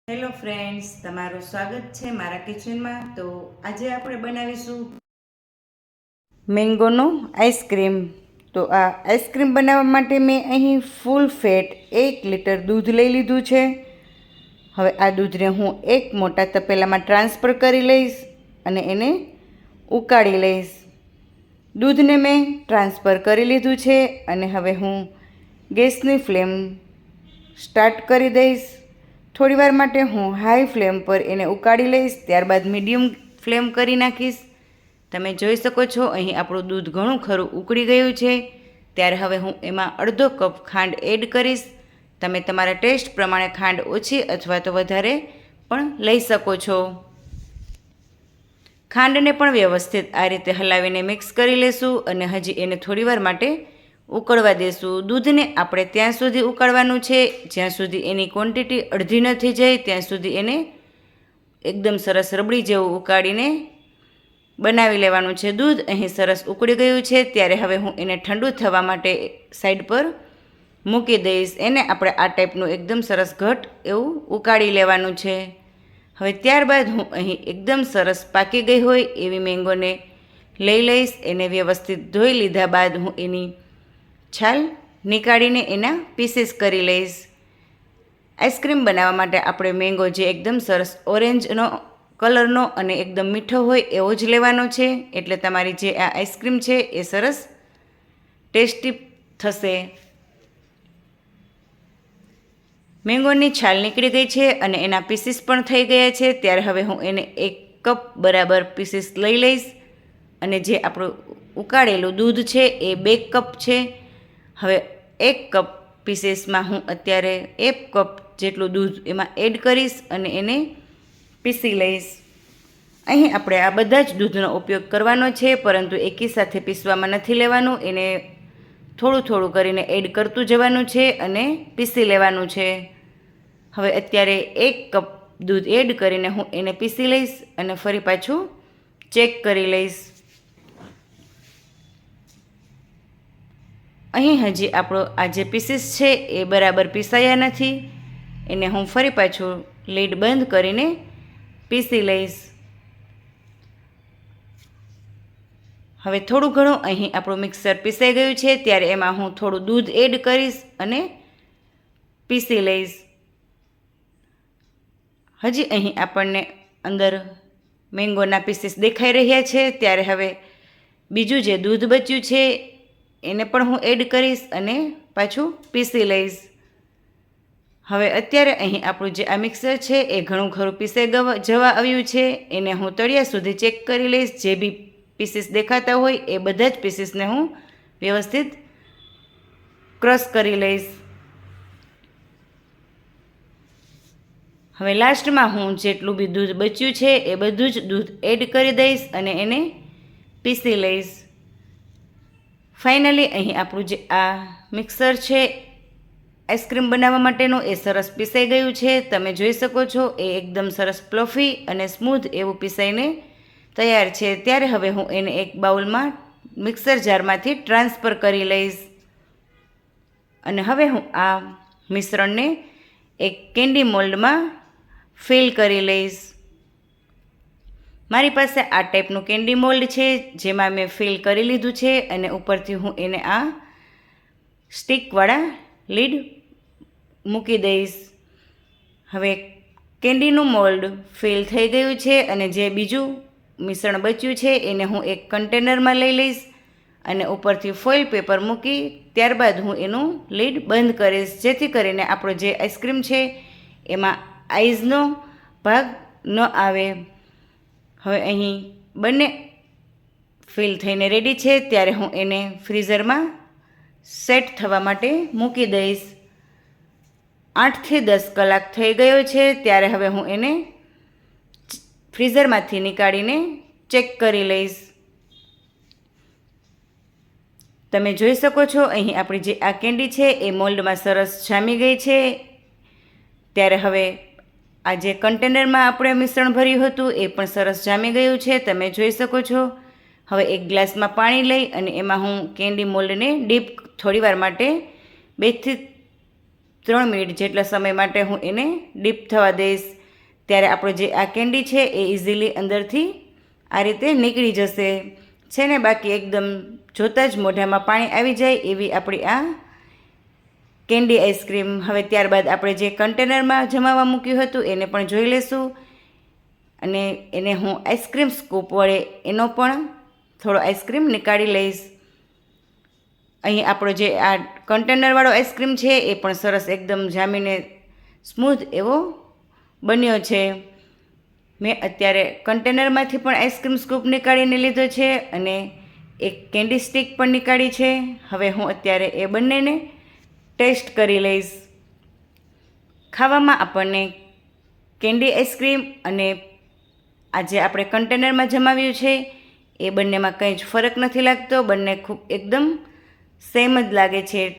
Hello friends, તમારું સ્વાગત છે મારા કિચનમાં। તો આજે આપણે બનાવીશું મેંગોનો આઈસ્ક્રીમ। તો આ આઈસ્ક્રીમ બનાવવા માટે મેં અહીં ફૂલ ફેટ 1 લીટર દૂધ લઈ લીધું છે। હવે આ દૂધને હું એક મોટા તપેલામાં ટ્રાન્સફર કરી લઈશ અને એને ઉકાળી લઈશ। દૂધને મેં ટ્રાન્સફર કરી લીધું છે અને હવે હું ગેસની ફ્લેમ સ્ટાર્ટ કરી દઈશ। થોડીવાર માટે હું હાઈ ફ્લેમ પર એને ઉકાળી લઈશ, ત્યારબાદ મીડિયમ ફ્લેમ કરી નાખીશ। તમે જોઈ શકો છો અહીં આપણું દૂધ ઘણું ખરું ઉકળી ગયું છે। ત્યારે હવે હું એમાં અડધો કપ ખાંડ એડ કરીશ। તમે તમારા ટેસ્ટ પ્રમાણે ખાંડ ઓછી અથવા તો વધારે પણ લઈ શકો છો। ખાંડને પણ વ્યવસ્થિત આ રીતે હલાવીને મિક્સ કરી લેશું અને હજી એને થોડીવાર માટે ઉકળવા દેશું। દૂધને આપણે ત્યાં સુધી ઉકાળવાનું છે જ્યાં સુધી એની ક્વોન્ટિટી અડધી ન થઈ જાય, ત્યાં સુધી એને એકદમ સરસ રબડી જેવું ઉકાળીને બનાવી લેવાનું છે। દૂધ અહીં સરસ ઉકળી ગયું છે, ત્યારે હવે હું એને ઠંડુ થવા માટે સાઈડ પર મૂકી દઈશ। એને આપણે આ ટાઈપનું એકદમ સરસ ઘટ એવું ઉકાળી લેવાનું છે। હવે ત્યારબાદ હું અહીં એકદમ સરસ પાકી ગઈ હોય એવી મેંગોને લઈ લઈશ। એને વ્યવસ્થિત ધોઈ લીધા બાદ હું એની છાલ નીકાળીને એના પીસીસ કરી લઈશ। આઈસ્ક્રીમ બનાવવા માટે આપણે મેંગો જે એકદમ સરસ ઓરેન્જનો કલરનો અને એકદમ મીઠો હોય એવો જ લેવાનો છે, એટલે તમારી જે આ આઈસ્ક્રીમ છે એ સરસ ટેસ્ટી થશે। મેંગોની છાલ નીકળી ગઈ છે અને એના પીસીસ પણ થઈ ગયા છે, ત્યારે હવે હું એને 1 કપ બરાબર પીસીસ લઈ લઈશ અને જે આપણું ઉકાળેલું દૂધ છે એ 2 કપ છે। હવે 1 કપ પીસીસમાં હું અત્યારે 1 કપ જેટલું દૂધ એમાં એડ કરીશ અને એને પીસી લઈશ। અહીં આપણે આ બધા જ દૂધનો ઉપયોગ કરવાનો છે, પરંતુ એકી સાથે પીસવામાં નથી લેવાનું, એને થોડું થોડું કરીને એડ કરતું જવાનું છે અને પીસી લેવાનું છે। હવે અત્યારે 1 કપ દૂધ એડ કરીને હું એને પીસી લઈશ અને ફરી પાછું ચેક કરી લઈશ। અહીં હજી આપણો આ જે પીસીસ છે એ બરાબર પીસાયા નથી, એને હું ફરી પાછું લીડ બંધ કરીને પીસી લઈશ। હવે થોડું ઘણું અહીં આપણું મિક્સર પીસાઈ ગયું છે, ત્યારે એમાં હું થોડું દૂધ એડ કરીશ અને પીસી લઈશ। હજી અહીં આપણને અંદર મેંગોના પીસીસ દેખાઈ રહ્યા છે, ત્યારે હવે બીજું જે દૂધ બચ્યું છે એને પણ હું એડ કરીશ અને પાછું પીસી લઈશ। હવે અત્યારે અહીં આપણું જે આ મિક્સર છે એ ઘણું ખરું પીસાઈ જવા આવ્યું છે। એને હું તળિયા સુધી ચેક કરી લઈશ। જે બી પીસીસ દેખાતા હોય એ બધા જ પીસીસને હું વ્યવસ્થિત ક્રશ કરી લઈશ। હવે લાસ્ટમાં હું જેટલું બી દૂધ બચ્યું છે એ બધું જ દૂધ એડ કરી દઈશ અને એને પીસી લઈશ। ફાઇનલી અહીં આપણું જે આ મિક્સર છે આઈસ્ક્રીમ બનાવવા માટેનું એ સરસ પીસાઈ ગયું છે। તમે જોઈ શકો છો એ એકદમ સરસ પ્લફી અને સ્મૂથ એવું પીસાઈને તૈયાર છે। ત્યારે હવે હું એને એક બાઉલમાં મિક્સર જારમાંથી ટ્રાન્સફર કરી લઈશ અને હવે હું આ મિશ્રણને એક કેન્ડી મોલ્ડમાં ફિલ કરી લઈશ। મારી પાસે આ ટાઈપનું કેન્ડી મોલ્ડ છે જેમાં મેં ફિલ કરી લીધું છે અને ઉપરથી હું એને આ સ્ટિકવાળા લીડ મૂકી દઈશ। હવે કેન્ડીનું મોલ્ડ ફિલ થઈ ગયું છે અને જે બીજું મિશ્રણ બચ્યું છે એને હું એક કન્ટેનરમાં લઈ લઈશ અને ઉપરથી ફોઇલ પેપર મૂકી ત્યારબાદ હું એનું લીડ બંધ કરીશ, જેથી કરીને આપણો જે આઈસ્ક્રીમ છે એમાં આઈઝનો ભાગ ન આવે। હવે અહીં બંને ફિલ થઈને રેડી છે, ત્યારે હું એને ફ્રીઝરમાં સેટ થવા માટે મૂકી દઈશ। 8 થી 10 કલાક થઈ ગયો છે, ત્યારે હવે હું એને ફ્રીઝરમાંથી નીકાળીને ચેક કરી લઈશ। તમે જોઈ શકો છો અહીં આપણી જે આ કેન્ડી છે એ મોલ્ડમાં સરસ જામી ગઈ છે। ત્યારે હવે આ જે કન્ટેનરમાં આપણે મિશ્રણ ભર્યું હતું એ પણ સરસ જામી ગયું છે, તમે જોઈ શકો છો। હવે એક ગ્લાસમાં પાણી લઈ અને એમાં હું કેન્ડી મોલ્ડને ડીપ થોડીવાર માટે 2 થી 3 મિનિટ જેટલા સમય માટે હું એને ડીપ થવા દઈશ. ત્યારે આપણો જે આ કેન્ડી છે એ ઇઝીલી અંદરથી આ રીતે નીકળી જશે છે ને. બાકી એકદમ જોતાં જ મોઢામાં પાણી આવી જાય એવી આપણી આ કેન્ડી આઈસ્ક્રીમ. હવે ત્યારબાદ આપણે જે કન્ટેનરમાં જમાવવા મૂક્યું હતું એને પણ જોઈ લેશું અને એને હું આઈસ્ક્રીમ સ્કૂપ વડે એનો પણ થોડો આઈસ્ક્રીમ નીકાળી લઈશ. અહીં આપણો જે આ કન્ટેનરવાળો આઈસ્ક્રીમ છે એ પણ સરસ એકદમ જામીને સ્મૂથ એવો બન્યો છે. મેં અત્યારે કન્ટેનરમાંથી પણ આઈસ્ક્રીમ સ્કૂપ નીકાળીને લીધો છે અને એક કેન્ડી સ્ટિક પણ નીકાળી છે. હવે હું અત્યારે એ બંનેને ટેસ્ટ કરી લઈશ. ખાવામાં આપણને કેન્ડી આઈસ્ક્રીમ અને આ જે આપણે કન્ટેનરમાં જમાવ્યું છે એ બંનેમાં કંઈ જ ફરક નથી લાગતો. બંને ખૂબ એકદમ સેમ જ લાગે છે.